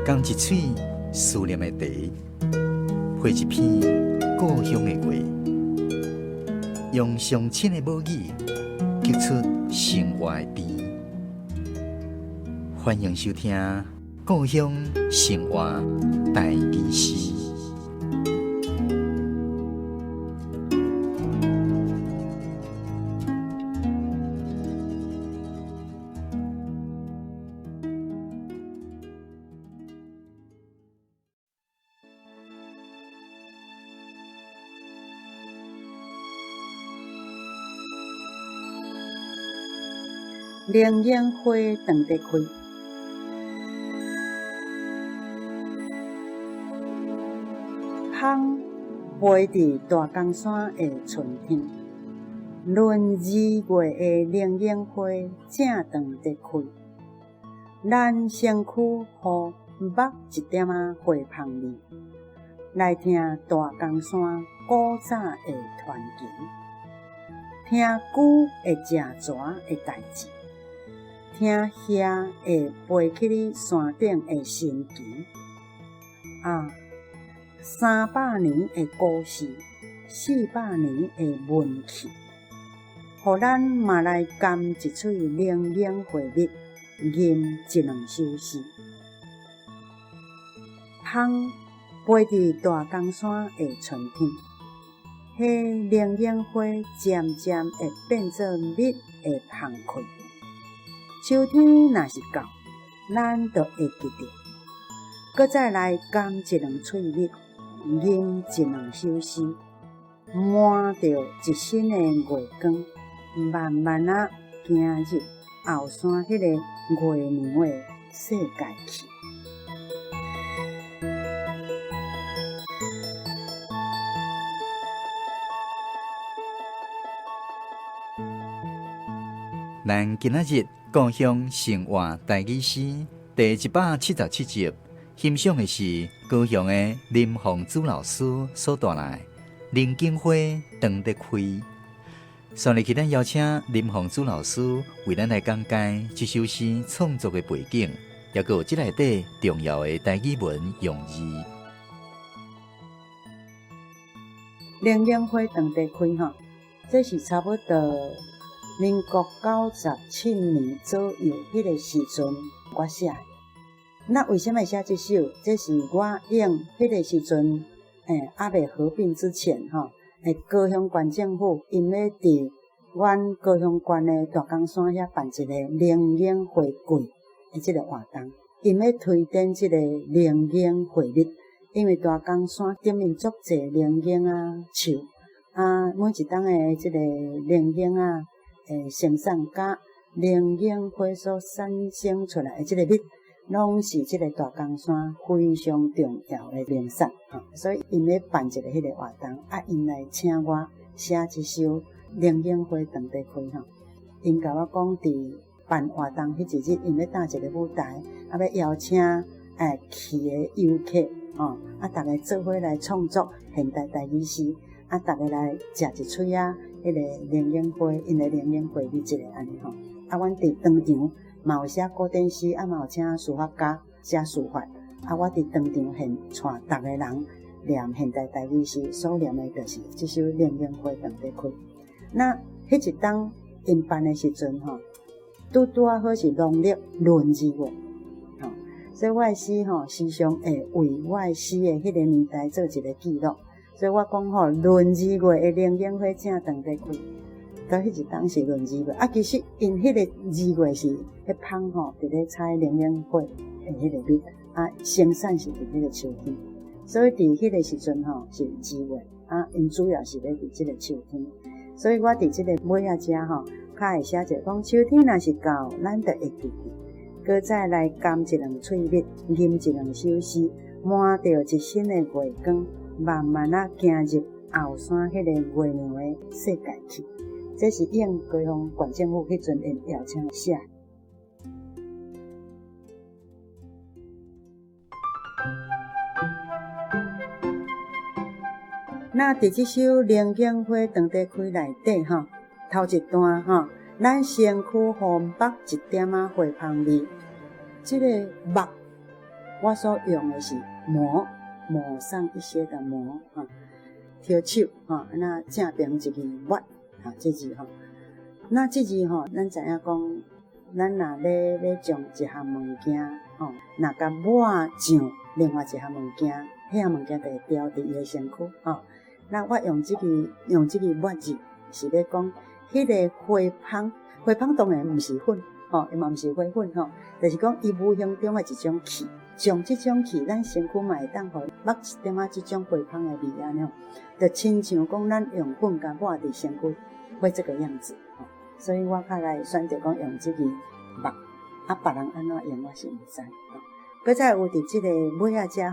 甘一嘴思念的茶，配一片故乡的话，用上亲的母语激出生活的甜。欢迎收听《故乡生活台语诗》。灵烟花长得开，风飞伫大江山的春天。闰2月的灵烟花正长得开，咱身躯予目一点仔花香味，来听大江山古早的传奇，听久会食蛇的代志。听遐会飞去你山顶的神奇，300年的故事，400年的运气，互咱嘛来甘一喙灵烟花蜜，吟一两首诗。风飞伫大江山的春天，迄灵烟花渐渐会变做蜜会放开。秋天若是到，咱就会记得，搁再来甘一两喙蜜，吟一两首诗，满着一身的月光，慢慢啊行入后山迄个月娘的世界去。咱今仔日故乡生活台语诗第177集，欣赏的是高雄的林凤珠老师所带来《灵烟花长得开》。上日起，咱邀请林凤珠老师为咱来讲解这首诗创作的背景，也有这内底重要的台语文用意。灵烟花长得开吼，这是差不多民国97年左右迄个时阵我写的。那为什么写这首？这是我用迄个时阵还未合并之前高雄县政府因要伫阮高雄县的大江山遐办一个灵烟花季的这个活动，因要推展这个灵烟花蜜，因为大江山顶面足侪灵烟树每一档的这个灵烟生产甲灵烟花所产生出来的这个蜜，拢是这个大江山非常重要的名产所以因要办一个迄个活动因来请我写一首灵烟花长得开因甲我讲伫办活动迄一日，因要搭一个舞台要邀请去的游客大家做伙来创作现代台语诗大家来食一喙迄个灵烟花，因的灵烟花蜜一个安尼阮伫当场嘛有写古典诗，嘛有请书法家写书法，我伫当场现带逐个人念现代台语诗，所念的就是这首灵烟花长得开。那迄一当因办的时阵拄好是农历闰2月所以我的诗时常会为我的诗的迄个年代做一个记录。所以我讲闰2月的灵烟花正长得开，到迄一当是闰2月其实因迄个2月是迄芳伫咧采灵烟花的迄个蜜生产是伫迄个秋天，所以伫迄个时阵是2月因主要是咧伫即个秋天，所以我伫即个尾仔遮较会写者讲秋天若是到，咱就会记得，搁再来甘一两喙蜜，吟一两首诗，满着一身的月光，慢慢行入后山迄个月娘的世界去。这是应高雄县政府迄阵因邀请写。那伫这首灵烟花长得开内底头一段咱身躯予目一点仔花香味，这个目我所用的是抹上一些的膜挑手那正平一字抹这字那这字咱知影讲，咱若要将一项物件若甲抹上另外一项物件，迄项物件就会掉伫伊的身躯那我用这个抹字是咧讲，迄个花芳当然毋是粉伊嘛毋是花粉就是讲伊无形中的一种气，将这种气咱身躯嘛会当互抹一点仔这种花芳的味安尼就亲像讲咱用粉甲抹伫身躯会这个样子所以我较来选择讲用这个抹别人安怎用我是毋知搁再有伫这个尾仔遮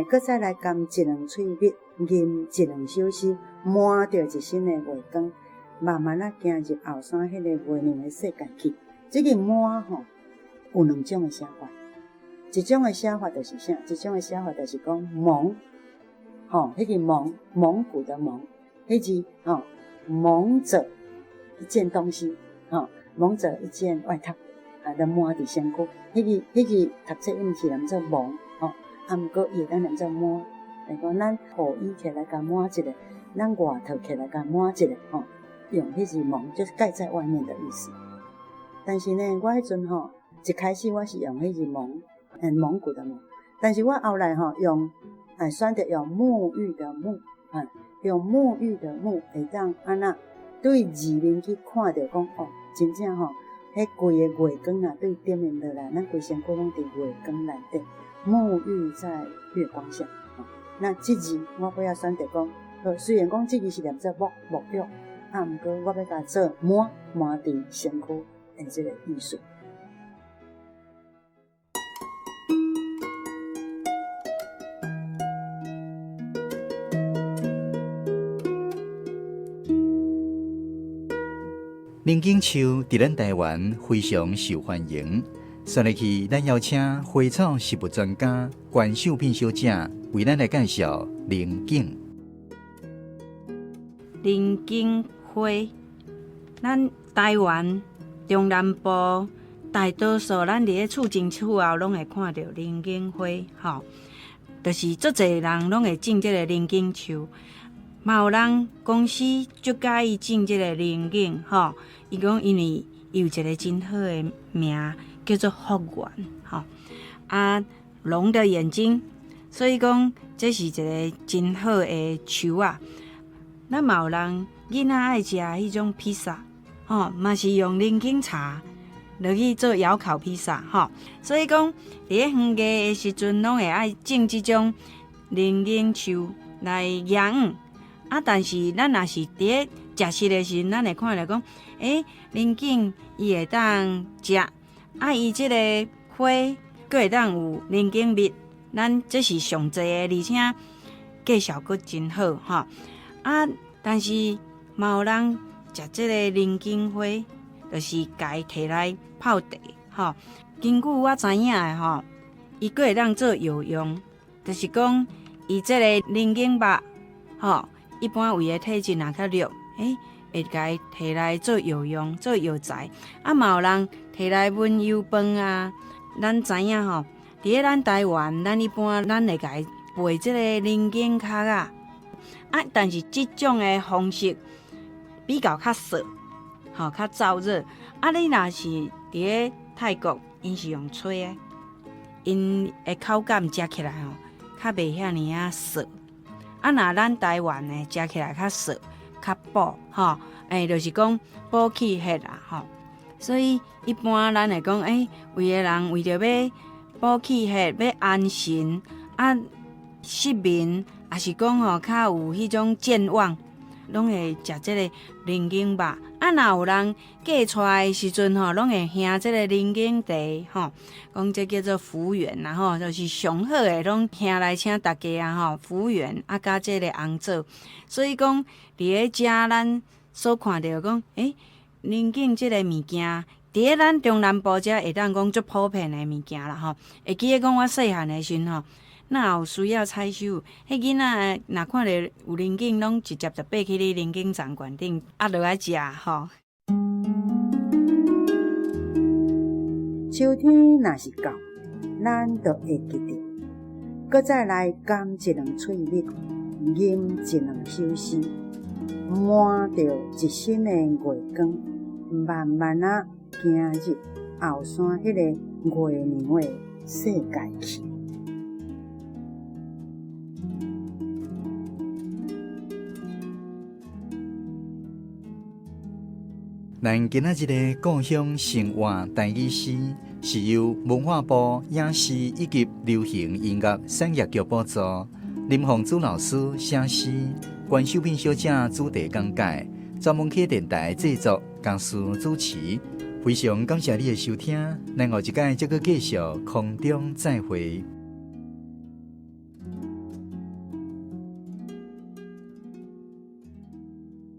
搁再来甘一两喙蜜，吟一两首诗，抹着一身的月光，慢慢行入后山迄个月亮的世界去。这个抹有两种的写法，一种的写法就是啥？一种的写法就是讲蒙，迄个蒙古的蒙，迄字蒙着一件东西，蒙着一件外套，就抹伫身躯。迄个读册音是念做蒙，毋过伊会当念做抹。来讲，咱雨衣起来甲抹一下，咱外套起来甲抹一下，用迄字蒙就是盖在外面的意思。但是呢，我迄阵一开始我是用迄字蒙，蒙古的蒙，但是我后来用选择用沐浴的沐，用沐浴的沐会当安那对字面去看着讲真正迄规个月光对点面落来，咱规身躯拢伫月光内底，沐浴在月光下。那这字我尾仔选择讲，虽然讲这字是念做沐浴，毋过我要甲做抹伫身躯的这个意思。林景树伫咱台湾非常受欢迎，选入去咱邀请花草食物专家关秀品小姐为咱来介绍林景。林景花，咱台湾中南部大多数咱伫咧厝前厝后拢会看到林景花，就是足侪人拢会种这个林景树。嘛有人公司就介意种这个林景，伊讲因为伊有一个真好的名叫做福源，龙的眼睛，所以讲这是一个真好的树啊。咱嘛有人囡仔爱食迄种披萨，嘛是用林景茶落去做窑烤披萨，所以讲伫咧远价的时阵，拢会爱种这种林景树来养。但是咱若是伫咧食食的时，咱会看来讲，林景伊会当食，伊即个花佫会当有林景蜜，咱这是上济的，而且价效佫真好但是嘛有人食即个林景花，就是家摕来泡茶根据我知影的伊佫会当做药用，就是讲伊即个林景肉一般为的体质若较弱，会甲伊摕来做药用、做药材。嘛有人摕来焖油饭啊。咱知影伫咧咱台湾，咱一般咱会甲伊焙即个林景壳但是即种的方式比较较涩，较燥热。你若是伫咧泰国，因是用吹的，因的口感食起来较袂遐尼涩。若咱台湾的食起来较涩、较补，就是讲补气血啦，所以一般咱会讲，为个人为着要补气血、要安神失眠，也是讲较有迄种健忘，拢会食即个林景肉。若有人嫁出来的时阵拢会喝即个林景茶，讲这叫做福源啦，就是上好的，拢喝来请大家福源加即个红枣。所以讲，伫咧遮咱所看到讲，林景即个物件，伫咧咱中南部遮会当讲足普遍的物件啦，会记得讲我细汉的时阵若有需要采收，迄囡仔若看到有林景，拢直接就爬去咧林景展馆顶落来食秋天若是到，咱就会记得，搁再来甘一两喙蜜，吟一两首诗，摸着一身的月光，慢慢啊行入后山迄个月娘的世界去。咱今仔日的故乡生活台语诗，是由文化部影视以及流行音乐产业局补助，林凤珠老师写诗，关秀敏小姐主题讲解，专门去电台制作，公司主持。非常感谢你的收听，咱后一届再继续空中再会。